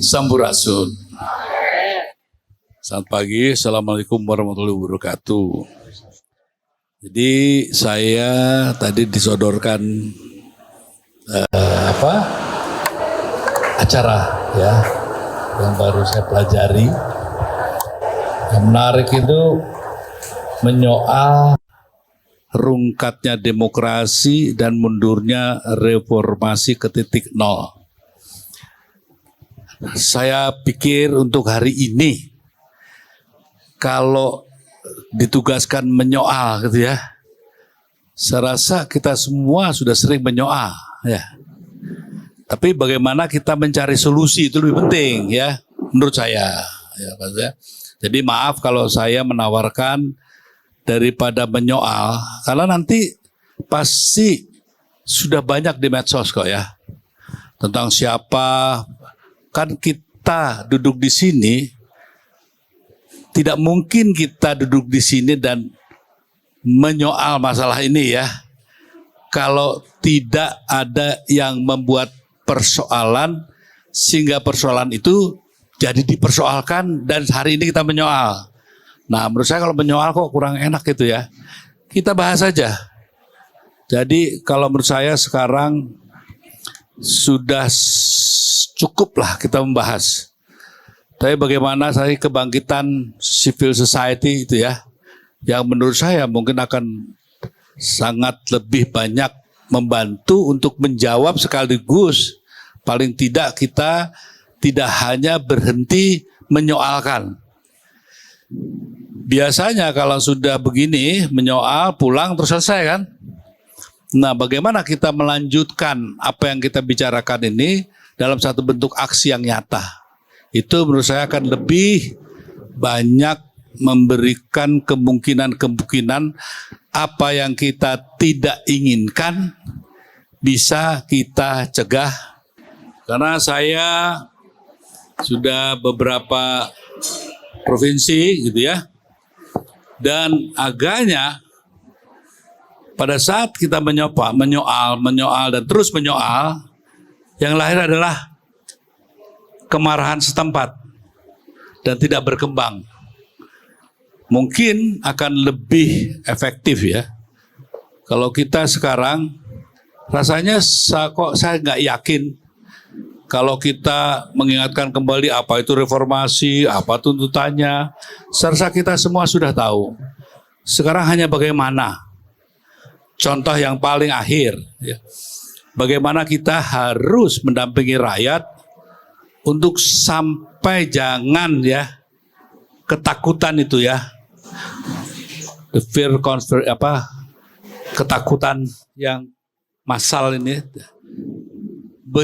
Sampurasun. Selamat pagi, Assalamualaikum warahmatullahi wabarakatuh. Jadi saya tadi disodorkan acara ya yang baru saya pelajari. Yang menarik itu menyoal rungkatnya demokrasi dan mundurnya reformasi ke titik nol. Saya pikir untuk hari ini kalau ditugaskan menyoal gitu ya, saya rasa kita semua sudah sering menyoal ya. Tapi bagaimana kita mencari solusi itu lebih penting ya, menurut saya. Ya, Pak ya. Jadi maaf kalau saya menawarkan daripada menyoal, karena nanti pasti sudah banyak di medsos kok ya tentang siapa. Kan kita duduk di sini, tidak mungkin kita duduk di sini dan menyoal masalah ini ya, kalau tidak ada yang membuat persoalan sehingga persoalan itu jadi dipersoalkan dan hari ini kita menyoal. Nah menurut saya kalau menyoal kok kurang enak gitu ya. Kita bahas saja. Jadi kalau menurut saya sekarang sudah cukup lah kita membahas. Tapi bagaimana saya kebangkitan civil society itu ya, yang menurut saya mungkin akan sangat lebih banyak membantu untuk menjawab sekaligus. Paling tidak kita tidak hanya berhenti menyoalkan. Biasanya kalau sudah begini menyoal pulang terus selesai kan. Nah bagaimana kita melanjutkan apa yang kita bicarakan ini dalam satu bentuk aksi yang nyata. Itu menurut saya akan lebih banyak memberikan kemungkinan-kemungkinan apa yang kita tidak inginkan bisa kita cegah. Karena saya sudah beberapa provinsi gitu ya. Dan agaknya pada saat kita menyoal dan terus menyoal, yang lahir adalah kemarahan setempat dan tidak berkembang. Mungkin akan lebih efektif ya. Kalau kita sekarang rasanya kok saya nggak yakin kalau kita mengingatkan kembali apa itu reformasi, apa tuntutannya, saya rasa kita semua sudah tahu. Sekarang hanya bagaimana. Contoh yang paling akhir, ya. Bagaimana kita harus mendampingi rakyat untuk sampai jangan ya ketakutan itu ya, the fear ketakutan yang massal ini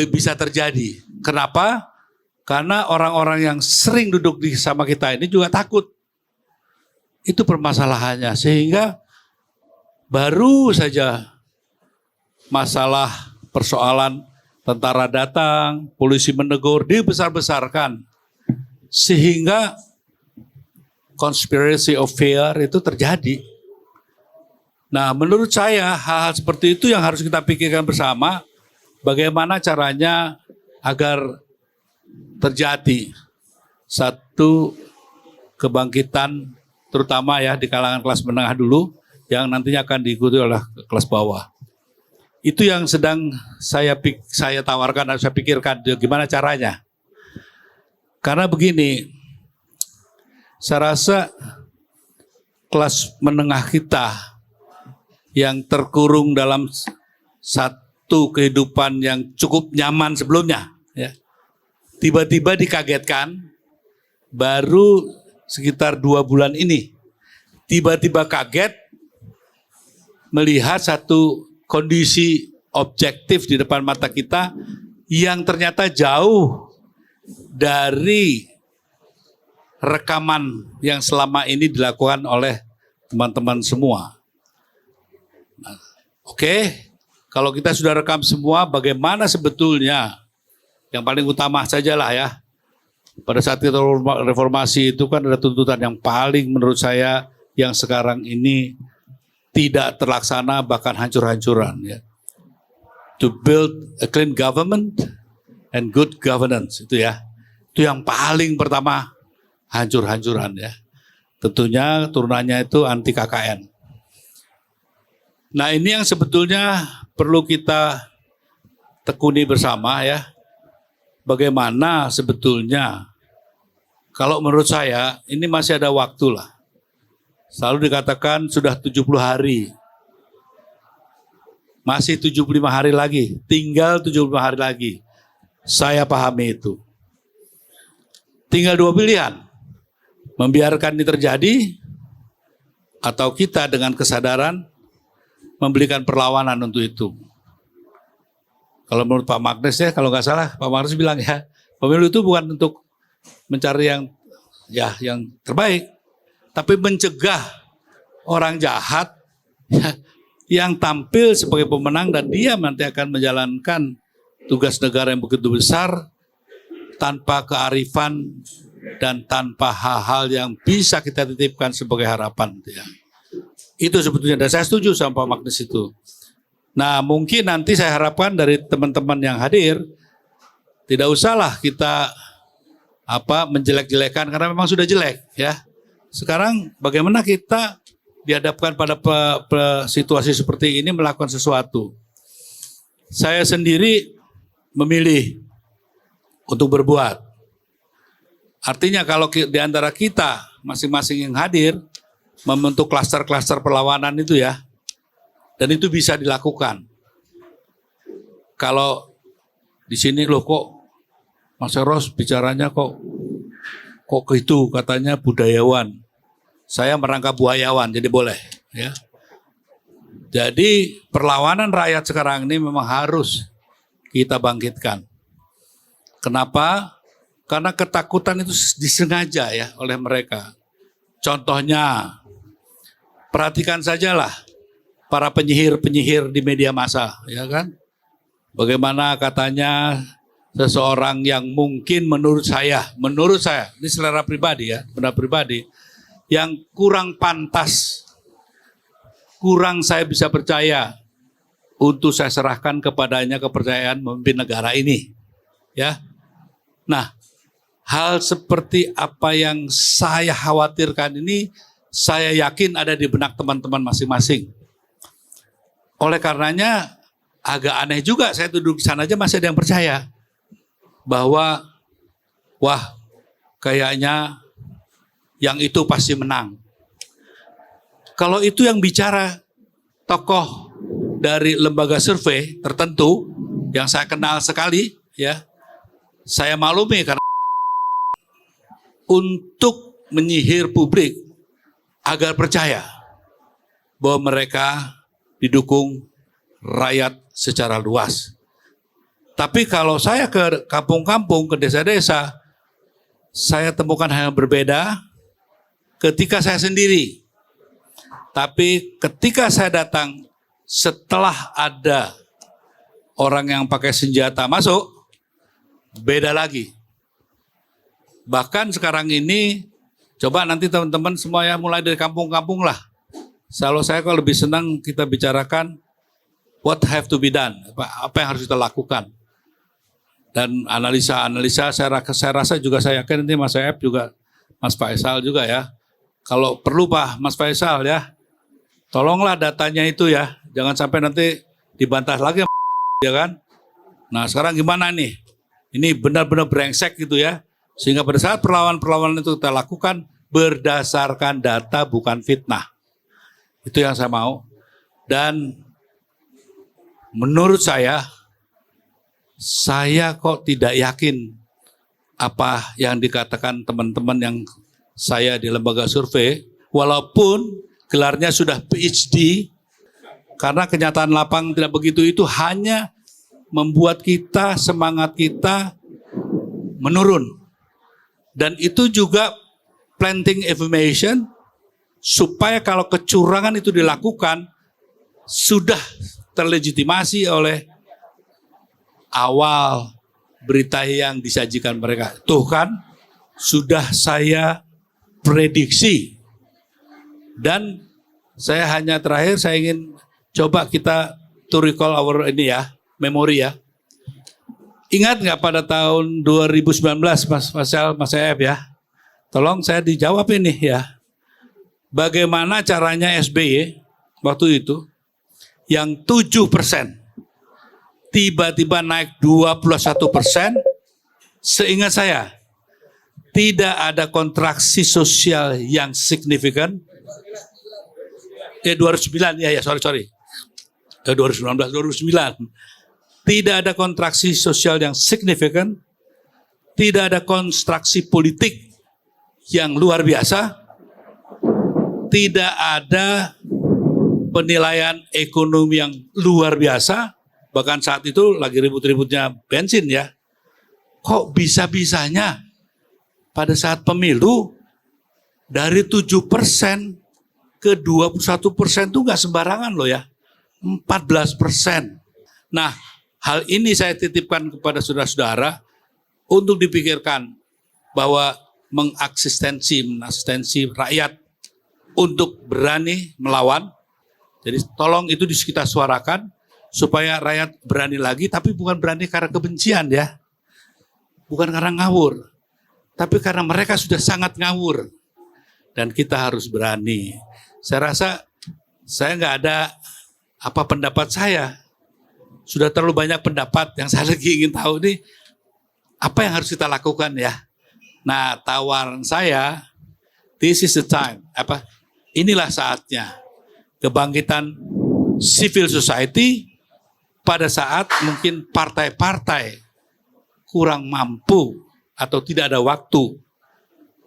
bisa terjadi. Kenapa? Karena orang-orang yang sering duduk di sama kita ini juga takut. Itu permasalahannya. Sehingga baru saja masalah persoalan tentara datang, polisi menegur, dibesar-besarkan. Sehingga conspiracy of fear itu terjadi. Nah menurut saya hal-hal seperti itu yang harus kita pikirkan bersama. Bagaimana caranya agar terjadi satu kebangkitan terutama ya di kalangan kelas menengah dulu yang nantinya akan diikuti oleh kelas bawah. Itu yang sedang saya tawarkan dan saya pikirkan gimana caranya. Karena begini, saya rasa kelas menengah kita yang terkurung dalam satu kehidupan yang cukup nyaman sebelumnya ya. Tiba-tiba dikagetkan baru sekitar 2 bulan ini. Tiba-tiba kaget melihat satu kondisi objektif di depan mata kita yang ternyata jauh dari rekaman yang selama ini dilakukan oleh teman-teman semua. Nah, oke. Kalau kita sudah rekam semua, bagaimana sebetulnya yang paling utama sajalah ya. Pada saat kita reformasi itu kan ada tuntutan yang paling menurut saya yang sekarang ini tidak terlaksana bahkan hancur-hancuran ya. To build a clean government and good governance itu ya. Itu yang paling pertama, hancur-hancuran ya. Tentunya turunannya itu anti KKN. Nah ini yang sebetulnya perlu kita tekuni bersama ya. Bagaimana sebetulnya, kalau menurut saya ini masih ada waktu lah. Selalu dikatakan sudah 70 hari. Masih 75 hari lagi, tinggal 75 hari lagi. Saya pahami itu. Tinggal dua pilihan. Membiarkan ini terjadi, atau kita dengan kesadaran memberikan perlawanan untuk itu. Kalau menurut Pak Magnes ya, kalau nggak salah Pak Magnes bilang ya, pemilu itu bukan untuk mencari yang terbaik, tapi mencegah orang jahat ya, yang tampil sebagai pemenang dan dia nanti akan menjalankan tugas negara yang begitu besar tanpa kearifan dan tanpa hal-hal yang bisa kita titipkan sebagai harapan. Ya. Itu sebetulnya, dan saya setuju sama Pak Magnes itu. Nah mungkin nanti saya harapkan dari teman-teman yang hadir, tidak usahlah kita menjelek-jelekan karena memang sudah jelek ya. Sekarang bagaimana kita dihadapkan pada situasi seperti ini melakukan sesuatu. Saya sendiri memilih untuk berbuat. Artinya kalau di antara kita masing-masing yang hadir membentuk klaster-klaster perlawanan itu ya, dan itu bisa dilakukan. Kalau di sini loh kok Mas Eros bicaranya kok gitu, katanya budayawan. Saya merangkap buayawan, jadi boleh ya. Jadi perlawanan rakyat sekarang ini memang harus kita bangkitkan. Kenapa? Karena ketakutan itu disengaja ya oleh mereka. Contohnya, perhatikan sajalah para penyihir-penyihir di media massa, ya kan? Bagaimana katanya seseorang yang mungkin menurut saya, ini selera pribadi ya, benar pribadi, yang kurang pantas, kurang saya bisa percaya untuk saya serahkan kepadanya kepercayaan memimpin negara ini, ya. Nah, hal seperti apa yang saya khawatirkan ini, saya yakin ada di benak teman-teman masing-masing. Oleh karenanya, agak aneh juga saya duduk di sana aja masih ada yang percaya bahwa wah kayaknya yang itu pasti menang. Kalau itu yang bicara tokoh dari lembaga survei tertentu yang saya kenal sekali, ya, saya maklumi karena untuk menyihir publik agar percaya bahwa mereka didukung rakyat secara luas. Tapi kalau saya ke kampung-kampung, ke desa-desa, saya temukan hal yang berbeda ketika saya sendiri. Tapi ketika saya datang setelah ada orang yang pakai senjata masuk, beda lagi. Bahkan sekarang ini, coba nanti teman-teman semua ya mulai dari kampung-kampung lah. Kalau saya kalau lebih senang kita bicarakan what have to be done, apa yang harus kita lakukan. Dan analisa-analisa saya rasa juga saya yakin nanti Mas Saeb juga, Mas Faisal juga ya. Kalau perlu Pak Mas Faisal ya, tolonglah datanya itu ya, jangan sampai nanti dibantah lagi ya kan. Nah sekarang gimana nih? Ini benar-benar brengsek gitu ya. Sehingga pada saat perlawanan-perlawanan itu kita lakukan berdasarkan data bukan fitnah. Itu yang saya mau. Dan menurut saya kok tidak yakin apa yang dikatakan teman-teman yang saya di lembaga survei, walaupun gelarnya sudah PhD, karena kenyataan lapang tidak begitu itu hanya membuat kita, semangat kita menurun. Dan itu juga planting information, supaya kalau kecurangan itu dilakukan, sudah terlegitimasi oleh awal berita yang disajikan mereka. Tuh kan, sudah saya prediksi. Dan saya hanya terakhir, saya ingin coba kita to recall our ini ya, memori ya. Ingat nggak pada tahun 2019 Mas Ef ya? Tolong saya dijawab ini ya. Bagaimana caranya SBY waktu itu yang 7% tiba-tiba naik 21%, seingat saya tidak ada kontraksi sosial yang signifikan. 2009 ya sorry. 2009. Tidak ada kontraksi sosial yang signifikan, tidak ada konstruksi politik yang luar biasa, tidak ada penilaian ekonomi yang luar biasa, bahkan saat itu lagi ribut-ributnya bensin ya. Kok bisa-bisanya pada saat pemilu dari 7% ke 21% itu nggak sembarangan loh ya, 14%. Nah, hal ini saya titipkan kepada saudara-saudara untuk dipikirkan bahwa mengaksistensi rakyat untuk berani melawan. Jadi tolong itu kita suarakan supaya rakyat berani lagi, tapi bukan berani karena kebencian ya. Bukan karena ngawur, tapi karena mereka sudah sangat ngawur. Dan kita harus berani. Saya rasa saya nggak ada apa pendapat saya. Sudah terlalu banyak pendapat yang saya lagi ingin tahu nih, apa yang harus kita lakukan ya. Nah, tawaran saya, this is the time. Inilah saatnya kebangkitan civil society pada saat mungkin partai-partai kurang mampu atau tidak ada waktu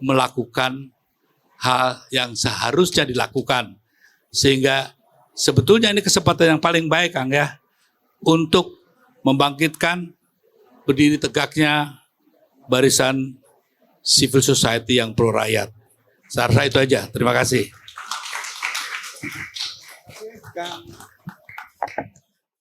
melakukan hal yang seharusnya dilakukan. Sehingga sebetulnya ini kesempatan yang paling baik, Kang ya, untuk membangkitkan berdiri tegaknya barisan civil society yang pro rakyat. Saya rasa itu aja. Terima kasih.